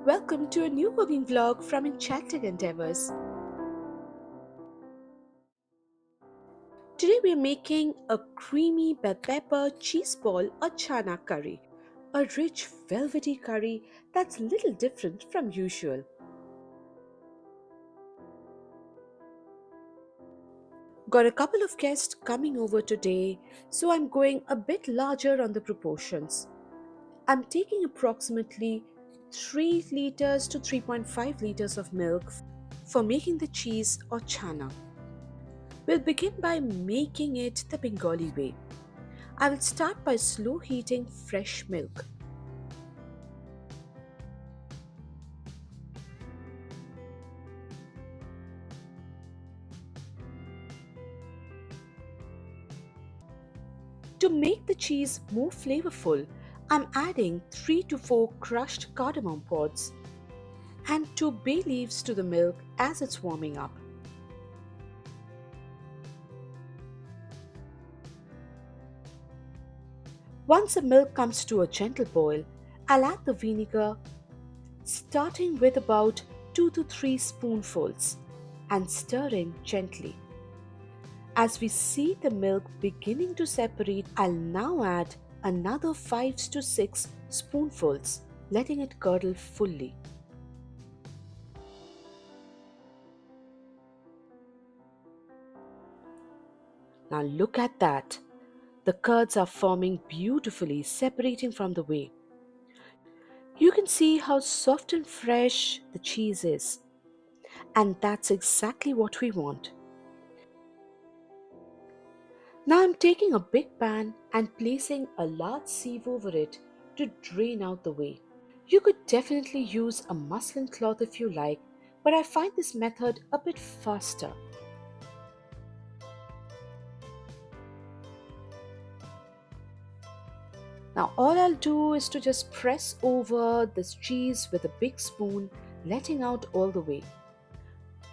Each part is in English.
Welcome to a new cooking vlog from Enchanted Endeavors. Today we're making a creamy bell pepper cheese ball or chana curry, a rich velvety curry that's a little different from usual. Got a couple of guests coming over today, so I'm going a bit larger on the proportions. I'm taking approximately 3 liters to 3.5 liters of milk for making the cheese or chana. We'll begin by making it the Bengali way. I will start by slow heating fresh milk. To make the cheese more flavorful, I'm adding 3 to 4 crushed cardamom pods and 2 bay leaves to the milk as it's warming up. Once the milk comes to a gentle boil, I'll add the vinegar, starting with about 2 to 3 spoonfuls and stirring gently. As we see the milk beginning to separate, I'll now add another 5 to 6 spoonfuls, letting it curdle fully. Now look at that. The curds are forming beautifully, separating from the whey. You can see how soft and fresh the cheese is, and that's exactly what we want. Now I'm taking a big pan and placing a large sieve over it to drain out the whey. You could definitely use a muslin cloth if you like, but I find this method a bit faster. Now all I'll do is to just press over this cheese with a big spoon, letting out all the whey.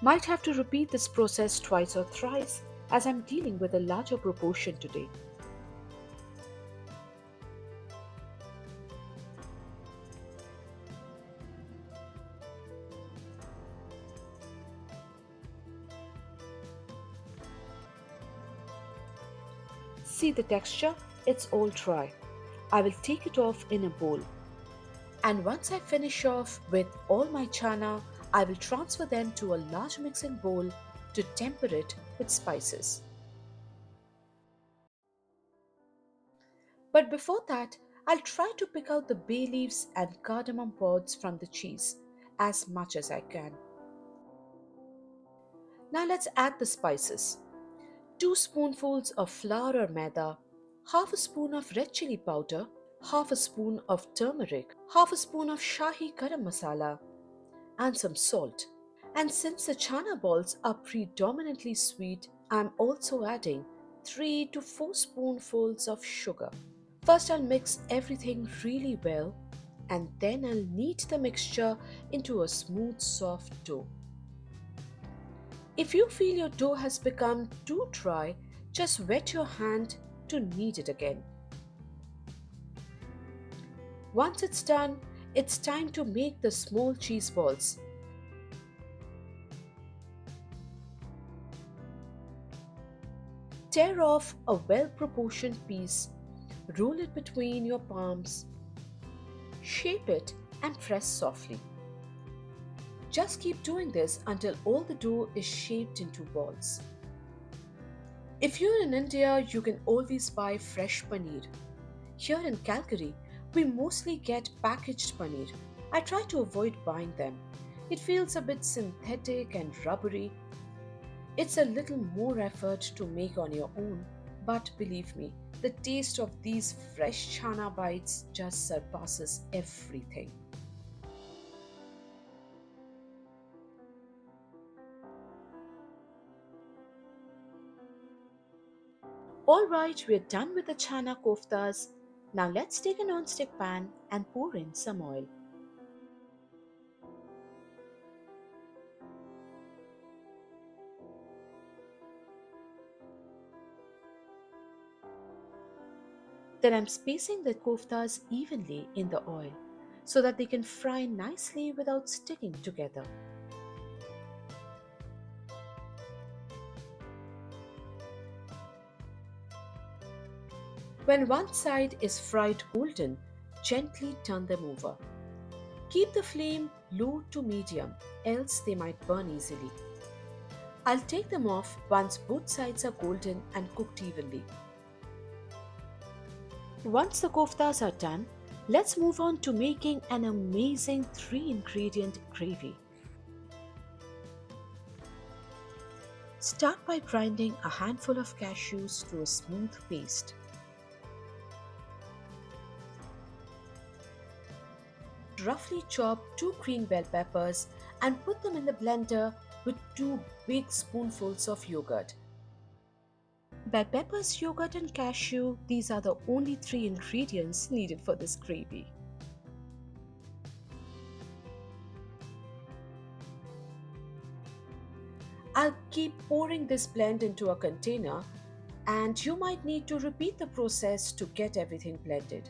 Might have to repeat this process twice or thrice as I'm dealing with a larger proportion today. See the texture? It's all dry. I will take it off in a bowl. And once I finish off with all my chana, I will transfer them to a large mixing bowl to temper it with spices. But before that, I'll try to pick out the bay leaves and cardamom pods from the cheese as much as I can. Now let's add the spices. 2 spoonfuls of flour or maida, half a spoon of red chili powder, half a spoon of turmeric, half a spoon of shahi garam masala, and some salt. And since the chana balls are predominantly sweet, I'm also adding 3 to 4 spoonfuls of sugar. First, I'll mix everything really well and then I'll knead the mixture into a smooth, soft dough. If you feel your dough has become too dry, just wet your hand to knead it again. Once it's done, it's time to make the small cheese balls. Tear off a well proportioned piece, roll it between your palms, shape it, and press softly. Just keep doing this until all the dough is shaped into balls. If you're in India, you can always buy fresh paneer. Here in Calgary, we mostly get packaged paneer. I try to avoid buying them. It feels a bit synthetic and rubbery. It's a little more effort to make on your own, but believe me, the taste of these fresh chana bites just surpasses everything. Alright, we're done with the chana koftas. Now let's take a non-stick pan and pour in some oil. Then I'm spacing the koftas evenly in the oil. so that they can fry nicely without sticking together. When one side is fried golden, gently turn them over. Keep the flame low to medium, else they might burn easily. I'll take them off once both sides are golden and cooked evenly. Once the koftas are done, let's move on to making an amazing 3 ingredient gravy. Start by grinding a handful of cashews to a smooth paste. Roughly chop 2 green bell peppers and put them in the blender with 2 big spoonfuls of yogurt. Bell peppers, yogurt, and cashew, these are the only 3 ingredients needed for this gravy. I'll keep pouring this blend into a container, and you might need to repeat the process to get everything blended.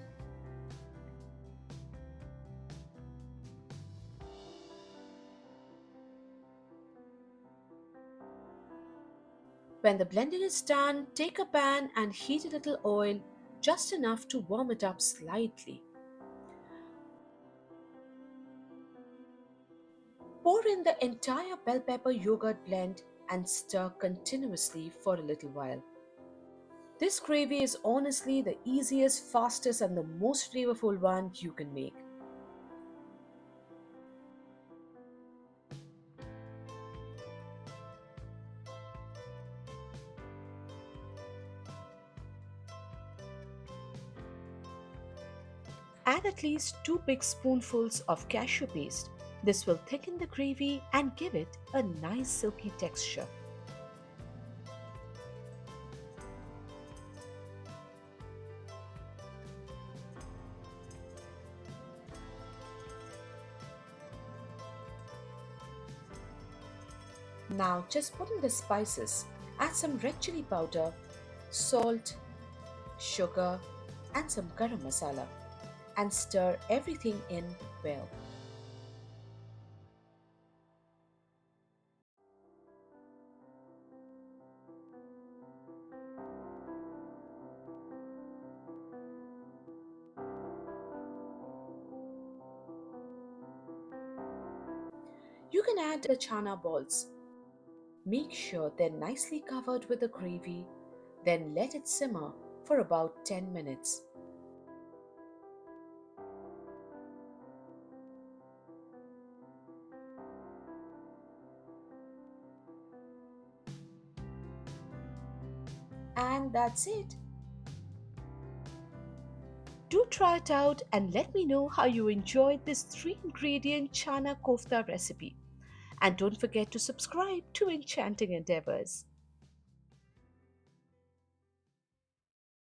When the blending is done, take a pan and heat a little oil, just enough to warm it up slightly. Pour in the entire bell pepper yogurt blend and stir continuously for a little while. This gravy is honestly the easiest, fastest, and the most flavorful one you can make. Add at least 2 big spoonfuls of cashew paste. This will thicken the gravy and give it a nice silky texture. Now just put in the spices. Add some red chili powder, salt, sugar, and some garam masala, and stir everything in well. You can add the chana balls. Make sure they're nicely covered with the gravy, then let it simmer for about 10 minutes. And that's it. Do try it out and let me know how you enjoyed this 3 ingredient Chhana Kofta recipe. And don't forget to subscribe to Enchanting Endeavors.